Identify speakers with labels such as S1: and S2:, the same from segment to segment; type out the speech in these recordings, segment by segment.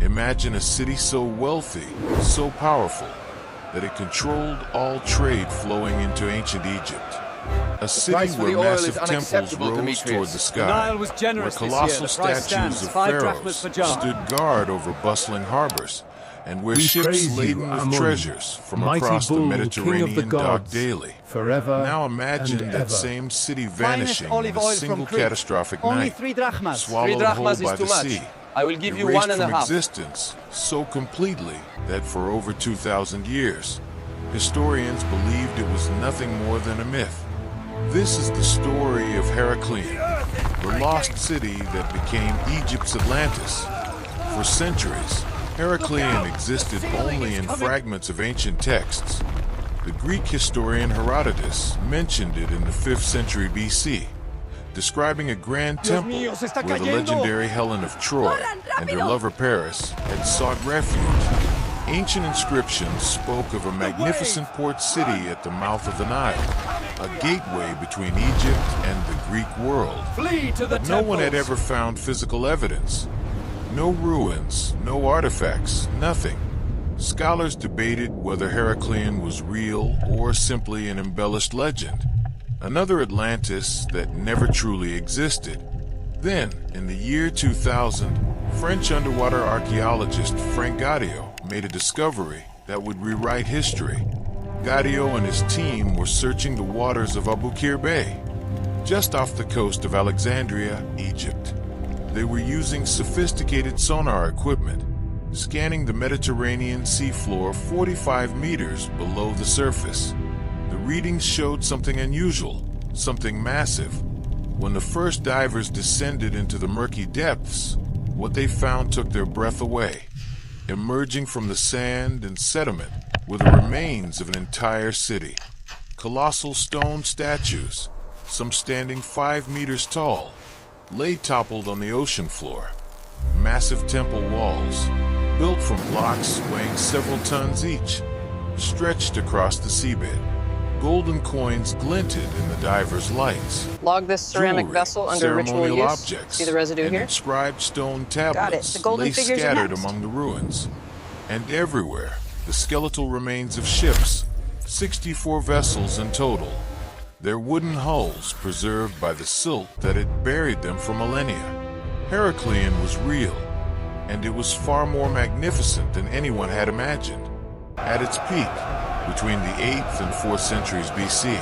S1: Imagine a city so wealthy, so powerful, that it controlled all trade flowing into ancient Egypt. A city where massive temples rose toward the sky, where colossal statues of pharaohs stood guard over bustling harbors, and where ships laden with treasures from across the Mediterranean docked daily. Now imagine that same city vanishing in a single catastrophic night, swallowed whole by the sea.
S2: I will give you
S1: erased
S2: 1.5.
S1: from existence so completely that for over 2,000 years, historians believed it was nothing more than a myth. This is the story of Heracleion, the lost city that became Egypt's Atlantis. For centuries, Heracleion existed only in fragments of ancient texts. The Greek historian Herodotus mentioned it in the 5th century BC, describing a grand temple where the legendary Helen of Troy and her lover Paris had sought refuge. Ancient inscriptions spoke of a magnificent port city at the mouth of the Nile, a gateway between Egypt and the Greek world. But no one had ever found physical evidence. No ruins, no artifacts, nothing. Scholars debated whether Heracleion was real or simply an embellished legend, another Atlantis that never truly existed. Then, in the year 2000, French underwater archaeologist Frank Gaudio made a discovery that would rewrite history. Gaudio and his team were searching the waters of Abu Qir Bay, just off the coast of Alexandria, Egypt. They were using sophisticated sonar equipment, scanning the Mediterranean seafloor 45 meters below the surface. The readings showed something unusual, something massive. When the first divers descended into the murky depths, what they found took their breath away. Emerging from the sand and sediment were the remains of an entire city. Colossal stone statues, some standing 5 meters tall, lay toppled on the ocean floor. Massive temple walls, built from blocks weighing several tons each, stretched across the seabed. Golden coins glinted in the divers' lights.
S3: Log this ceramic vessel under ritual use.
S1: Objects
S3: See the residue
S1: and
S3: here?
S1: inscribed stone tablets
S3: The golden
S1: lay
S3: figures are
S1: scattered
S3: next.
S1: among the ruins. And everywhere, the skeletal remains of ships, 64 vessels in total. Their wooden hulls preserved by the silt that had buried them for millennia. Heracleion was real, and it was far more magnificent than anyone had imagined. At its peak, between the 8th and 4th centuries BC,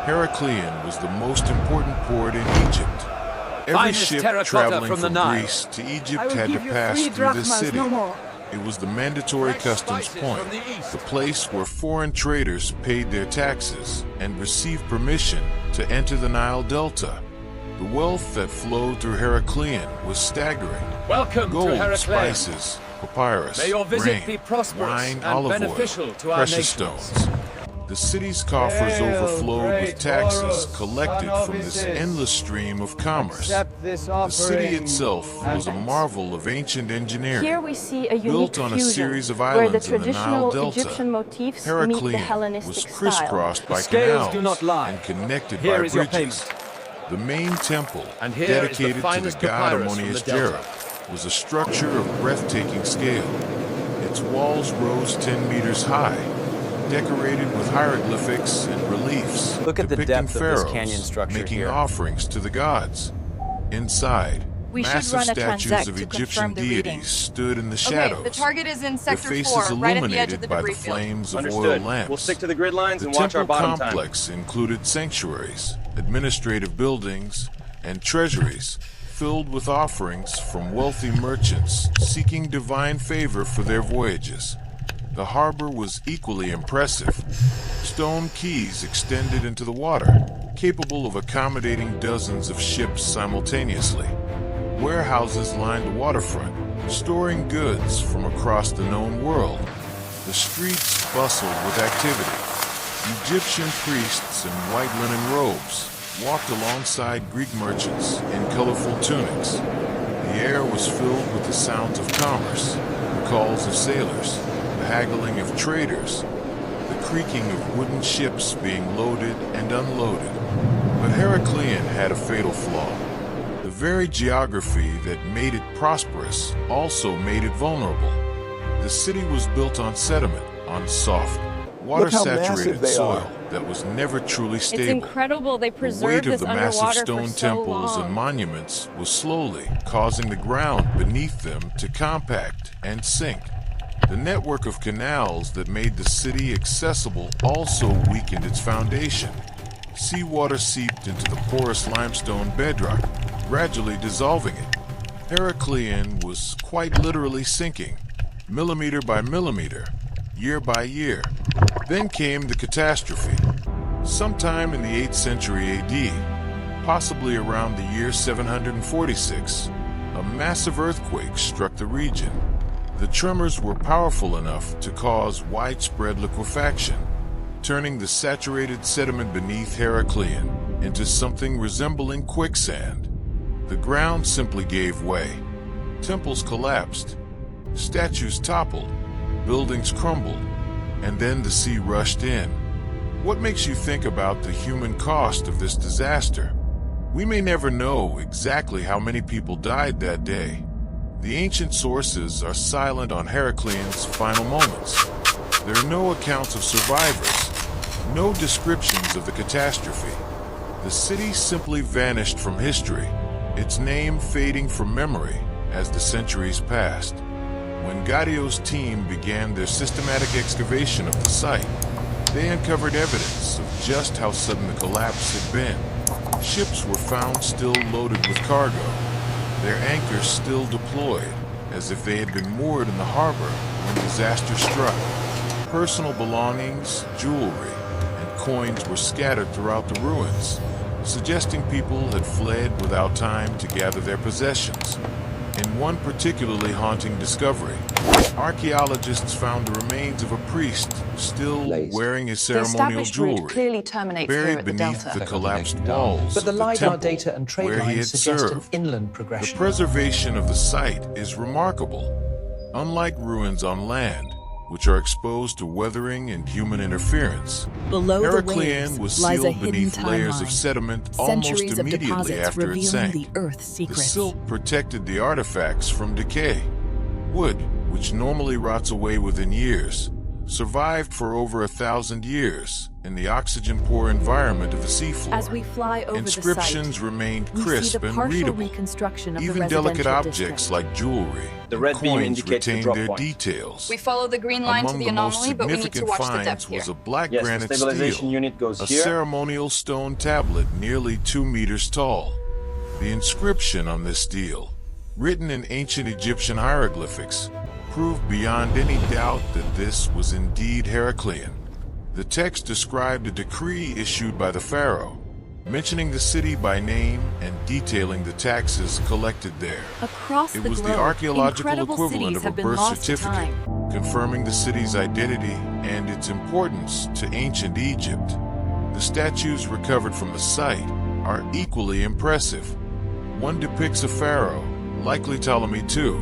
S1: Heracleion was the most important port in Egypt. Every ship traveling from Greece to Egypt had to pass through this city. It was the mandatory customs point, the place where foreign traders paid their taxes and received permission to enter the Nile Delta. The wealth that flowed through Heracleion was staggering.
S2: Welcome
S1: Gold,
S2: to Heracleion.
S1: spices, papyrus,
S2: May your visit
S1: grain,
S2: be prosperous
S1: wine,
S2: and
S1: olive
S2: beneficial
S1: oil,
S2: to our
S1: precious
S2: nations.
S1: stones. The city's coffers overflowed with taxes collected from this endless stream of commerce. The city itself was a marvel of ancient engineering.
S4: Here we see a unique
S1: Built on a
S4: fusion,
S1: series of
S4: where the
S1: islands in the Nile
S4: traditional
S1: Delta,
S4: Egyptian motifs meet the
S1: Heracleion
S4: Hellenistic
S1: was
S4: style.
S1: crisscrossed by
S2: scales
S1: canals
S2: do not lie.
S1: and connected
S2: Here
S1: by
S2: is your
S1: bridges. The main temple,
S2: And here is the
S1: dedicated to the
S2: finest
S1: god
S2: papyrus from
S1: Ammonius
S2: the Delta.
S1: Jareb, was a structure of breathtaking scale. Its walls rose 10 meters high, decorated with hieroglyphics and reliefs
S5: Look at the
S1: depicting
S5: depth of this
S1: pharaohs
S5: canyon structure
S1: making
S5: here.
S1: offerings to the gods. Inside,
S4: We should
S1: massive
S4: run a
S1: statues
S4: transact
S1: of
S4: to
S1: Egyptian
S4: confirm the
S1: deities
S4: readings.
S1: stood in the
S6: Okay,
S1: shadows,
S6: the target is in
S1: their
S6: sector
S1: faces
S6: 4, right at the edge
S1: illuminated
S6: of the
S1: by the
S6: debris field.
S1: flames of oil
S2: Understood.
S1: lamps.
S2: We'll stick to the grid lines
S1: The
S2: and watch our
S1: temple
S2: bottom time.
S1: complex included sanctuaries, administrative buildings, and treasuries filled with offerings from wealthy merchants seeking divine favor for their voyages. The harbor was equally impressive. Stone quays extended into the water, capable of accommodating dozens of ships simultaneously. Warehouses lined the waterfront, storing goods from across the known world. The streets bustled with activity. Egyptian priests in white linen robes walked alongside Greek merchants in colorful tunics. The air was filled with the sounds of commerce, the calls of sailors, the haggling of traders, the creaking of wooden ships being loaded and unloaded. But Heracleion had a fatal flaw. The very geography that made it prosperous also made it vulnerable. The city was built on sediment, on soft, water-saturated soil that was never truly stable.
S3: It's incredible they
S1: The weight
S3: preserved
S1: of
S3: this
S1: the massive
S3: underwater
S1: stone
S3: for so
S1: temples and
S3: long.
S1: monuments was slowly causing the ground beneath them to compact and sink. The network of canals that made the city accessible also weakened its foundation. Seawater seeped into the porous limestone bedrock, gradually dissolving it. Heracleion was quite literally sinking, millimeter by millimeter, year by year. Then came the catastrophe. Sometime in the 8th century AD, possibly around the year 746, a massive earthquake struck the region. The tremors were powerful enough to cause widespread liquefaction, turning the saturated sediment beneath Heracleion into something resembling quicksand. The ground simply gave way. Temples collapsed, statues toppled, buildings crumbled, and then the sea rushed in. What makes you think about the human cost of this disaster? We may never know exactly how many people died that day. The ancient sources are silent on Heracleon's final moments. There are no accounts of survivors, no descriptions of the catastrophe. The city simply vanished from history, its name fading from memory as the centuries passed. When Gadio's team began their systematic excavation of the site, they uncovered evidence of just how sudden the collapse had been. Ships were found still loaded with cargo, their anchors still deployed, as if they had been moored in the harbor when disaster struck. Personal belongings, jewelry, and coins were scattered throughout the ruins, suggesting people had fled without time to gather their possessions. In one particularly haunting discovery, archaeologists found the remains of a priest still wearing his
S2: The
S1: ceremonial
S2: established route
S1: jewelry,
S2: clearly terminates here
S1: buried
S2: at the
S1: beneath
S2: delta.
S1: the collapsed walls
S4: But the
S1: of
S4: LiDAR
S1: temple
S4: data and trade
S1: where he had
S4: lines suggest an
S1: served.
S4: inland
S1: The
S4: progression.
S1: preservation of the site is remarkable. Unlike ruins on land, which are exposed to weathering and human interference,
S5: Below the
S1: Heracleion
S5: waves
S1: was
S5: lies a
S1: sealed
S5: hidden
S1: beneath layers of
S5: timeline.
S1: sediment almost
S5: Centuries of
S1: immediately
S5: deposits
S1: after it
S5: revealing
S1: sank.
S5: the Earth's
S1: The
S5: secrets.
S1: silt protected the artifacts from decay. Wood, which normally rots away within years, survived for over 1,000 years in the oxygen-poor environment of the seafloor.
S5: As we fly over
S1: Inscriptions
S5: the site,
S1: remained
S5: we see
S1: crisp
S5: the
S1: and
S5: partial
S1: readable.
S5: reconstruction of the
S1: Even delicate
S5: residential
S1: objects
S5: district.
S1: like jewelry
S6: The
S1: and
S6: red beam
S1: coins
S6: indicates the
S1: retained
S6: drop
S1: their
S6: point.
S1: details.
S3: We follow the green line to
S1: Among
S3: the
S1: the most
S3: anomaly, but we need to
S1: significant
S3: watch the depth
S1: finds
S3: here.
S1: was a black
S6: Yes, the
S1: granite
S6: stabilization
S1: stele,
S6: unit goes
S1: a
S6: here.
S1: ceremonial stone tablet nearly 2 meters tall. The inscription on this stele, written in ancient Egyptian hieroglyphics, proved beyond any doubt that this was indeed Heracleion. The text described a decree issued by the pharaoh, mentioning the city by name and detailing the taxes collected there.
S5: Across
S1: It
S5: the
S1: was
S5: globe,
S1: the archaeological
S5: incredible
S1: equivalent
S5: cities
S1: of a
S5: have been
S1: birth
S5: lost to
S1: certificate,
S5: time.
S1: confirming the city's identity and its importance to ancient Egypt. The statues recovered from the site are equally impressive. One depicts a pharaoh, likely Ptolemy II,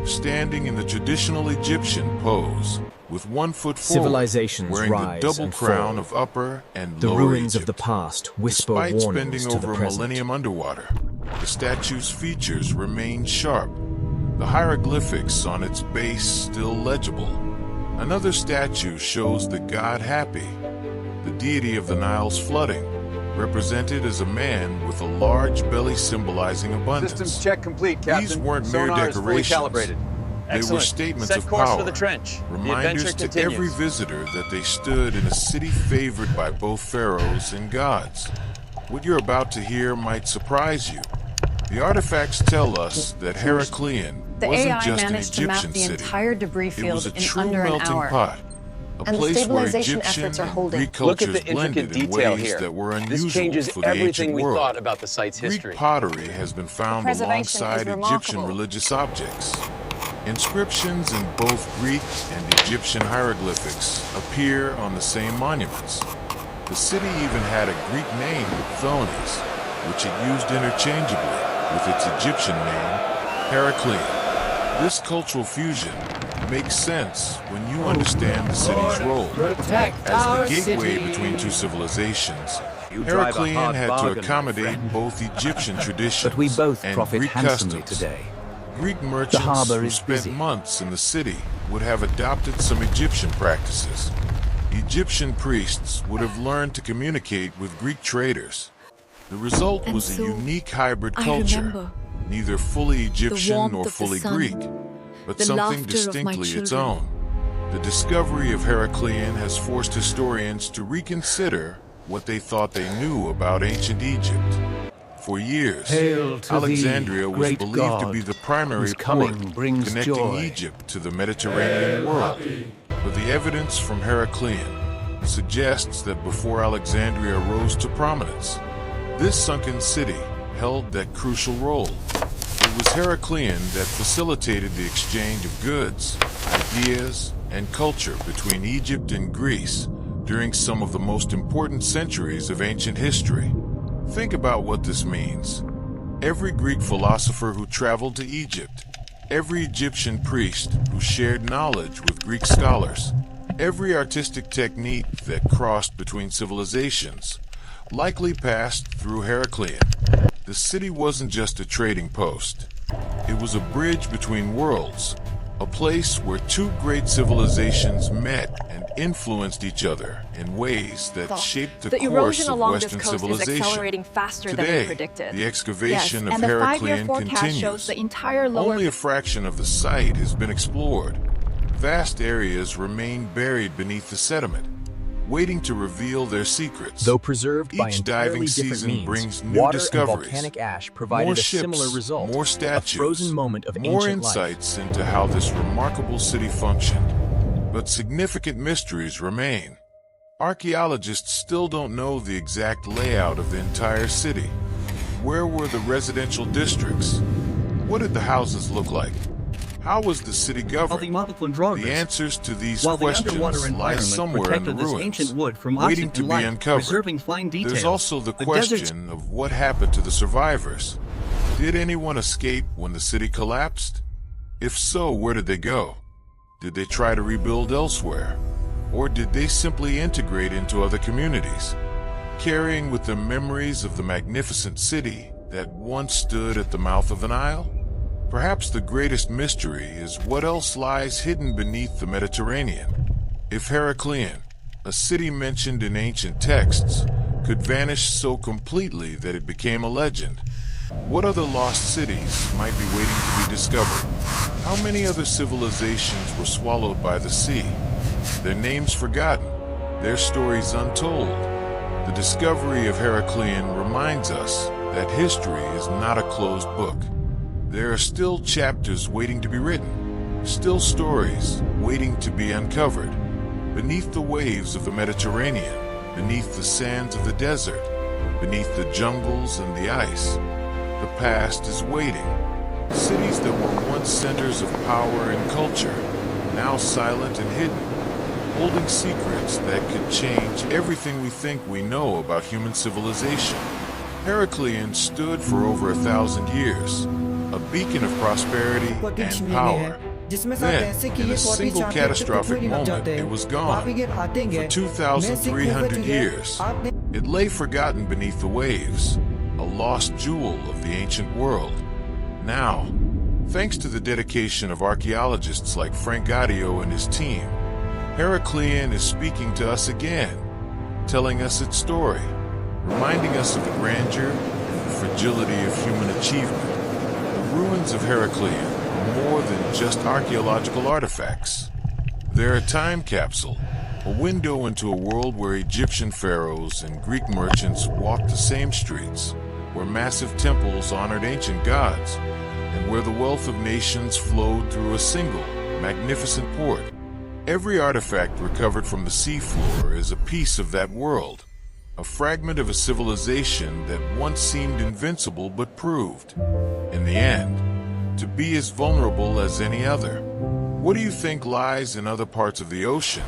S1: standing in the traditional Egyptian pose, with 1 foot forward,
S7: Civilizations
S1: wearing
S7: rise
S1: the double
S7: and
S1: crown
S7: fall.
S1: of Upper and
S7: The
S1: Lower
S7: ruins of
S1: Egypt.
S7: the past whisper
S1: Despite
S7: warnings
S1: spending
S7: to the
S1: over a
S7: present.
S1: millennium underwater, the statue's features remain sharp, the hieroglyphics on its base still legible. Another statue shows the god Happy, the deity of the Nile's flooding, represented as a man with a large belly symbolizing abundance.
S8: Systems check complete, Captain.
S1: These weren't mere
S8: Sonar is fully
S1: decorations.
S8: calibrated.
S1: They were
S6: Excellent.
S1: statements
S6: Set
S1: of
S6: course
S1: power,
S6: for the trench. The
S1: reminders
S6: adventure
S1: to every
S6: continues.
S1: visitor that they stood in a city favored by both pharaohs and gods. What you're about to hear might surprise you. The artifacts tell us that Heracleion
S2: The
S1: wasn't
S2: AI
S1: just an
S2: managed to map
S1: Egyptian
S2: the
S1: city.
S2: entire debris
S1: It
S2: field
S1: was a
S2: in
S1: true
S2: under an
S1: melting
S2: hour.
S1: pot, a
S2: And the
S1: place where
S2: stabilization
S1: Egyptian
S2: efforts are
S1: and
S2: holding.
S1: Greek
S6: Look at
S1: cultures
S6: the
S1: blended
S6: intricate
S1: in
S6: detail
S1: ways
S6: here.
S1: that were
S6: This
S1: unusual
S6: changes
S1: for the
S6: everything
S1: ancient
S6: we
S1: world.
S6: thought about the site's history.
S1: Greek pottery has been found
S3: preservation
S1: alongside
S3: is
S1: Egyptian
S3: remarkable.
S1: religious objects. Inscriptions in both Greek and Egyptian hieroglyphics appear on the same monuments. The city even had a Greek name, Thonis, which it used interchangeably with its Egyptian name, Heracleion. This cultural fusion makes sense when you understand the city's role. As the gateway between two civilizations,
S2: You drive a
S1: Heracleion
S2: hard
S1: had to
S2: bargain, my
S1: accommodate
S2: friend.
S1: both Egyptian traditions
S4: But we both
S1: and
S4: profit
S1: Greek
S4: handsomely
S1: customs.
S4: today.
S1: Greek merchants
S4: harbour
S1: who
S4: is
S1: spent
S4: busy.
S1: months in the city would have adopted some Egyptian practices. Egyptian priests would have learned to communicate with Greek traders. The result
S5: And
S1: was
S5: so,
S1: a unique hybrid
S5: I
S1: culture,
S5: remember
S1: neither fully Egyptian
S5: warmth
S1: nor
S5: of the
S1: fully
S5: sun,
S1: Greek, but
S5: the
S1: something
S5: laughter of my
S1: distinctly its
S5: children.
S1: own. The discovery of Heracleion has forced historians to reconsider what they thought they knew about ancient Egypt. For years,
S4: Hail to
S1: Alexandria
S4: thee,
S1: was
S4: great
S1: believed to
S4: God,
S1: be the primary
S4: whose coming
S1: port
S4: brings
S1: connecting
S4: joy.
S1: Egypt to the Mediterranean world. But the evidence from Heracleion suggests that before Alexandria rose to prominence, this sunken city held that crucial role. It was Heracleion that facilitated the exchange of goods, ideas, and culture between Egypt and Greece during some of the most important centuries of ancient history. Think about what this means. Every Greek philosopher who traveled to Egypt, every Egyptian priest who shared knowledge with Greek scholars, every artistic technique that crossed between civilizations likely passed through Heracleion. The city wasn't just a trading post. It was a bridge between worlds, a place where two great civilizations met and influenced each other in ways that shaped the
S5: The
S1: course
S5: erosion
S1: of
S5: along this
S1: Western
S5: coast is
S1: civilization.
S5: accelerating faster than we
S1: Today,
S5: predicted.
S1: the excavation of
S5: and the 5-year
S1: Heracleion
S5: forecast
S1: continues.
S5: shows the entire lower...
S1: Only a fraction of the site has been explored. Vast areas remain buried beneath the sediment, waiting to reveal their secrets.
S4: Though preserved by
S1: Each
S4: entirely
S1: diving
S4: different
S1: season
S4: means,
S1: brings new
S4: water
S1: discoveries.
S4: and volcanic ash provided
S1: More
S4: a similar
S1: ships,
S4: result,
S1: more
S4: a
S1: statues,
S4: frozen moment of
S1: more
S4: ancient life.
S1: insights into how this remarkable city functioned. But significant mysteries remain. Archaeologists still don't know the exact layout of the entire city. Where were the residential districts? What did the houses look like? How was the city governed? The answers to these questions lie somewhere in the ruins, waiting to be uncovered. There's also the question of what happened to the survivors. Did anyone escape when the city collapsed? If so, where did they go? Did they try to rebuild elsewhere? Or did they simply integrate into other communities, carrying with them memories of the magnificent city that once stood at the mouth of the Nile? Perhaps the greatest mystery is what else lies hidden beneath the Mediterranean. If Heracleion, a city mentioned in ancient texts, could vanish so completely that it became a legend, what other lost cities might be waiting to be discovered? How many other civilizations were swallowed by the sea, their names forgotten, their stories untold? The discovery of Heracleion reminds us that history is not a closed book. There are still chapters waiting to be written, still stories waiting to be uncovered. Beneath the waves of the Mediterranean, beneath the sands of the desert, beneath the jungles and the ice, the past is waiting. Cities that were once centers of power and culture, now silent and hidden, holding secrets that could change everything we think we know about human civilization. Heracleion stood for over 1,000 years, a beacon of prosperity and power. Then, in a single catastrophic moment, it was gone. For 2,300 years, it lay forgotten beneath the waves, a lost jewel of the ancient world. Now, thanks to the dedication of archaeologists like Frank Gaudio and his team, Heracleion is speaking to us again, telling us its story, reminding us of the grandeur and the fragility of human achievement. The ruins of Heracleion are more than just archaeological artifacts. They're a time capsule, a window into a world where Egyptian pharaohs and Greek merchants walked the same streets, where massive temples honored ancient gods, and where the wealth of nations flowed through a single, magnificent port. Every artifact recovered from the seafloor is a piece of that world, a fragment of a civilization that once seemed invincible but proved, in the end, to be as vulnerable as any other. What do you think lies in other parts of the ocean,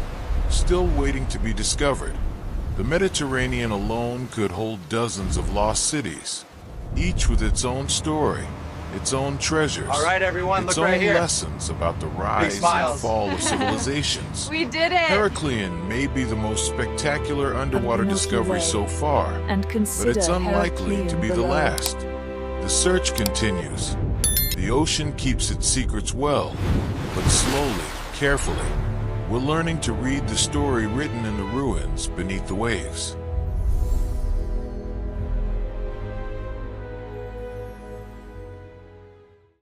S1: still waiting to be discovered? The Mediterranean alone could hold dozens of lost cities, each with its own story, its own treasures,
S2: All right, everyone,
S1: its
S2: look right
S1: own
S2: here.
S1: lessons about the rise and
S2: smiles.
S1: fall of civilizations.
S5: We did it!
S1: Heracleion may be the most spectacular underwater
S4: Milky
S1: discovery
S4: Way.
S1: so far,
S4: And
S1: but
S4: consider
S1: it's unlikely to
S4: Heracleion
S1: be the
S4: below.
S1: last. The search continues. The ocean keeps its secrets well, but slowly, carefully, we're learning to read the story written in the ruins beneath the waves.